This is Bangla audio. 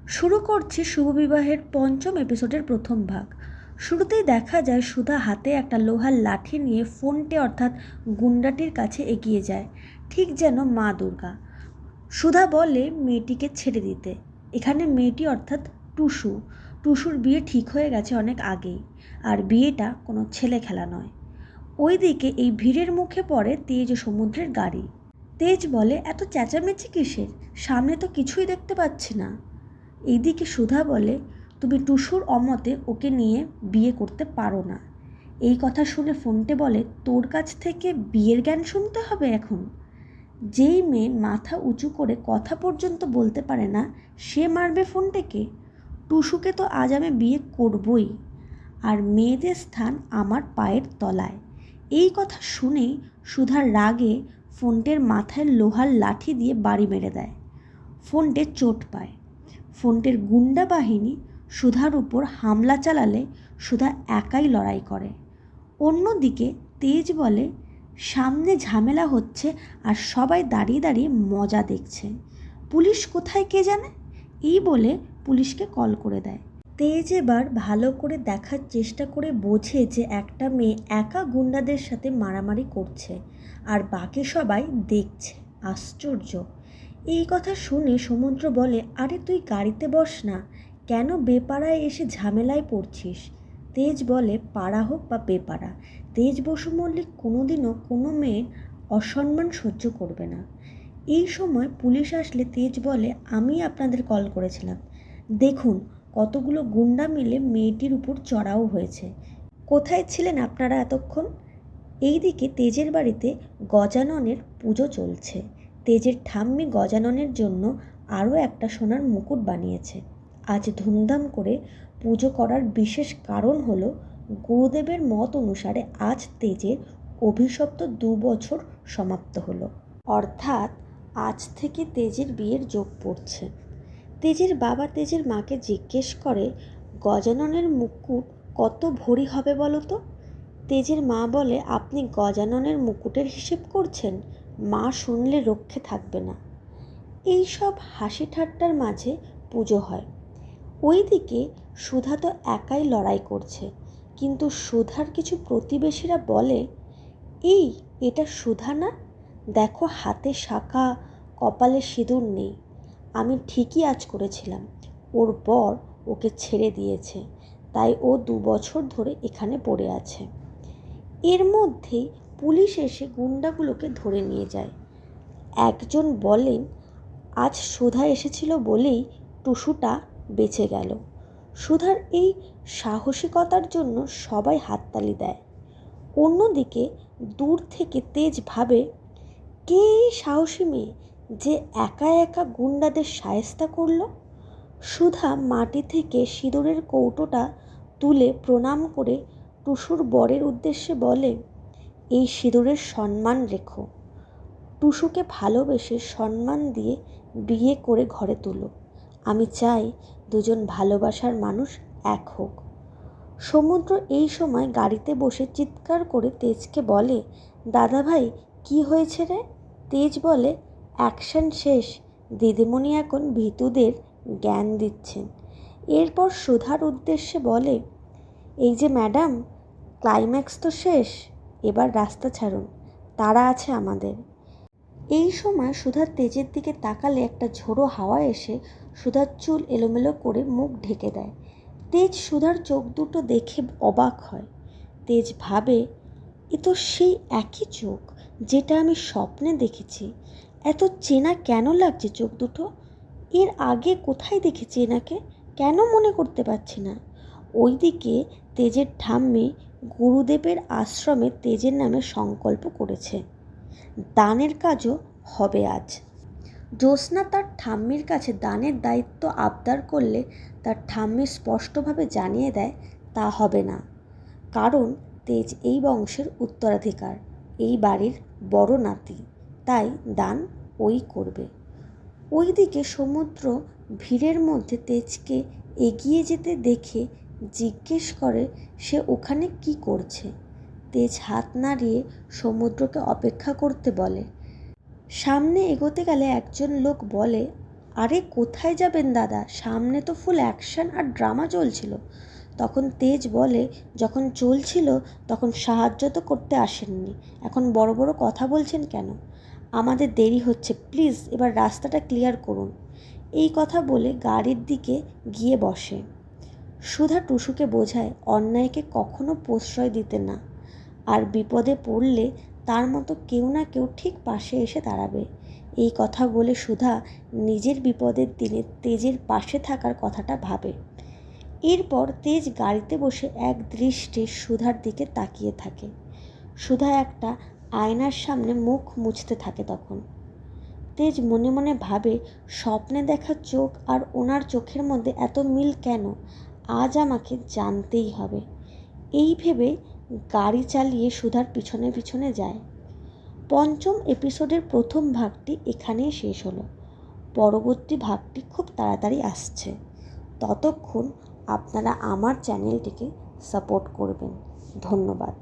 শুরু করছি শুভবিবাহের পঞ্চম এপিসোডের প্রথম ভাগ। শুরুতেই দেখা যায় সুধা হাতে একটা লোহার লাঠি নিয়ে ফোনটে অর্থাৎ গুন্ডাটির কাছে এগিয়ে যায়, ঠিক যেন মা দুর্গা। সুধা বলে মেয়েটিকে ছেড়ে দিতে। এখানে মেয়েটি অর্থাৎ টুসু। টুসুর বিয়ে ঠিক হয়ে গেছে অনেক আগেই, আর বিয়েটা কোনো ছেলে খেলা নয়। ওইদিকে এই ভিড়ের মুখে পড়ে তেজ ও সমুদ্রের গাড়ি। তেজ বলে, এত চেঁচামেচি কিসের? সামনে তো কিছুই দেখতে পাচ্ছি না। এইদিকে সুধা বলে, তুমি টুসুর অমতে ওকে নিয়ে বিয়ে করতে পারো না। এই কথা শুনে ফোনটে বলে, তোর কাছ থেকে বিয়ের জ্ঞান শুনতে হবে এখন? যেই মেয়ে মাথা উঁচু করে কথা পর্যন্ত বলতে পারে না, সে মারবে ফোনটেকে? টুসুকে তো আজ আমি বিয়ে করবই, আর মেয়েদের স্থান আমার পায়ের তলায়। এই কথা শুনেই সুধার রাগে ফোনটের মাথায় লোহার লাঠি দিয়ে বাড়ি মেরে দেয়। ফোনটে চোট পায়। ফোনটের গুন্ডা বাহিনী সুধার উপর হামলা চালালে সুধা একাই লড়াই করে। অন্যদিকে তেজ বলে, সামনে ঝামেলা হচ্ছে আর সবাই দাঁড়িয়ে দাঁড়িয়ে মজা দেখছে। পুলিশ কোথায় কে জানে? এই বলে পুলিশকে কল করে দেয়। তেজ এবার ভালো করে দেখার চেষ্টা করে বোঝে যে একটা মেয়ে একা গুন্ডাদের সাথে মারামারি করছে, আর বাকি সবাই দেখছে। আশ্চর্য! এই কথা শুনে সমুদ্র বলে, আরে তুই গাড়িতে বস না, কেন বেপাড়ায় এসে ঝামেলায় পড়ছিস? তেজ বলে, পাড়া হোক বা বেপাড়া, তেজ বসু মল্লিক কোনোদিনও কোনো মেয়ের অসম্মান সহ্য করবে না। এই সময় পুলিশ আসলে তেজ বলে, আমি আপনাদের কল করেছিলাম। দেখুন, কতগুলো গুন্ডা মিলে মেয়েটির উপর চড়াও হয়েছে। কোথায় ছিলেন আপনারা এতক্ষণ? এইদিকে তেজের বাড়িতে গজাননের পুজো চলছে। তেজের ঠাম্মি গজাননের জন্য আরও একটা সোনার মুকুট বানিয়েছে। আজ ধুমধাম করে পুজো করার বিশেষ কারণ হলো, গুরুদেবের মত অনুসারে আজ তেজের অভিশপ্ত 2 বছর সমাপ্ত হলো। অর্থাৎ আজ থেকে তেজের বিয়ের যোগ পড়ছে। তেজের বাবা তেজের মাকে জিজ্ঞেস করে, গজাননের মুকুট কত ভরি হবে বলো তো? তেজের মা বলে, আপনি গজাননের মুকুটের হিসেব করছেন? মা শুনলে রক্ষে থাকবে না। এই সব হাসি ঠাট্টার মাঝে পুজো হয়। ওইদিকে সুধা তো একাই লড়াই করছে, কিন্তু সুধার কিছু প্রতিবেশীরা বলে, এটা সুধা না? দেখো, হাতে শাঁখা, কপালে সিঁদুর নেই। আমি ঠিকই আজ করেছিলাম, ওর বর ওকে ছেড়ে দিয়েছে, তাই ও 2 বছর ধরে এখানে পড়ে আছে। এর মধ্যেই পুলিশ এসে গুন্ডাগুলোকে ধরে নিয়ে যায়। একজন বলেন, আজ সুধা এসেছিল বলেই টুসুটা বেঁচে গেল। সুধার এই সাহসিকতার জন্য সবাই হাততালি দেয়। অন্যদিকে দূর থেকে তেজ ভাবে, কে এই সাহসী মেয়ে যে একা একা গুন্ডাদের শায়েস্তা করলো? সুধা মাটি থেকে সিঁদুরের কৌটোটা তুলে প্রণাম করে টুসুর বরের উদ্দেশ্যে বলে, এই সিঁদুরের সম্মান রেখো। টুসুকে ভালোবেসে সম্মান দিয়ে বিয়ে করে ঘরে তুলো। আমি চাই দুজন ভালোবাসার মানুষ এক হোক। সমুদ্র এই সময় গাড়িতে বসে চিৎকার করে তেজকে বলে, দাদা ভাই, কি হয়েছে রে? তেজ বলে, অ্যাকশন শেষ, দিদিমণি এখন ভীতুদের জ্ঞান দিচ্ছেন। এরপর সুধার উদ্দেশ্যে বলে, এই যে ম্যাডাম, ক্লাইম্যাক্স তো শেষ, এবার রাস্তা ছাড়ুন, তারা আছে আমাদের। এই সময় সুধার তেজের দিকে তাকালে একটা ঝোড়ো হাওয়া এসে সুধার চুল এলোমেলো করে মুখ ঢেকে দেয়। তেজ সুধার চোখ দুটো দেখে অবাক হয়। তেজ ভাবে, এ তো সেই একই চোখ যেটা আমি স্বপ্নে দেখেছি। এত চেনা কেন লাগছে চোখ দুটো? এর আগে কোথায় দেখেছি এনাকে, কেন মনে করতে পারছি না? ওইদিকে তেজের ঠাম্মি গুরুদেবের আশ্রমে তেজের নামে সংকল্প করেছে। দানের কাজও হবে আজ। জ্যোৎস্না তার ঠাম্মির কাছে দানের দায়িত্ব আবদার করলে তার ঠাম্মি স্পষ্টভাবে জানিয়ে দেয়, তা হবে না, কারণ তেজ এই বংশের উত্তরাধিকার, এই বাড়ির বড় নাতি, তাই দান ওই করবে। ওইদিকে সমুদ্র ভিড়ের মধ্যে তেজকে এগিয়ে যেতে দেখে জিজ্ঞেস করে, সে ওখানে কি করছে? তেজ হাত নাড়িয়ে সমুদ্রকে অপেক্ষা করতে বলে। সামনে এগোতে গেলে একজন লোক বলে, আরে কোথায় যাবেন দাদা, সামনে তো ফুল অ্যাকশন আর ড্রামা চলছিল। তখন তেজ বলে, যখন চলছিল তখন সাহায্য তো করতে আসেননি, এখন বড় বড় কথা বলছেন কেন? আমাদের দেরি হচ্ছে, প্লিজ এবার রাস্তাটা ক্লিয়ার করুন। এই কথা বলে গাড়ির দিকে গিয়ে বসে। সুধা টুসুকে বোঝায় অন্যায়কে কখনো প্রশ্রয় দিতে না, আর বিপদে পড়লে তার মতো কেউ না কেউ ঠিক পাশে এসে দাঁড়াবে। এই কথা বলে সুধা নিজের বিপদের দিনে তেজের পাশে থাকার কথাটা ভাবে। এরপর তেজ গাড়িতে বসে এক দৃষ্টে সুধার দিকে তাকিয়ে থাকে। সুধা একটা আয়নার সামনে মুখ মুছতে থাকে। তখন তেজ মনে মনে ভাবে, স্বপ্নে দেখা চোখ আর ওনার চোখের মধ্যে এত মিল কেন, আজ আমাকে জানতেই হবে। এই ভেবে গাড়ি চালিয়ে সুধার পিছনে পিছনে যায়। পঞ্চম এপিসোডের প্রথম ভাগটি এখানেই শেষ হলো। পরবর্তী ভাগটি খুব তাড়াতাড়ি আসছে। ততক্ষণ আপনারা আমার চ্যানেলটিকে সাপোর্ট করবেন। ধন্যবাদ।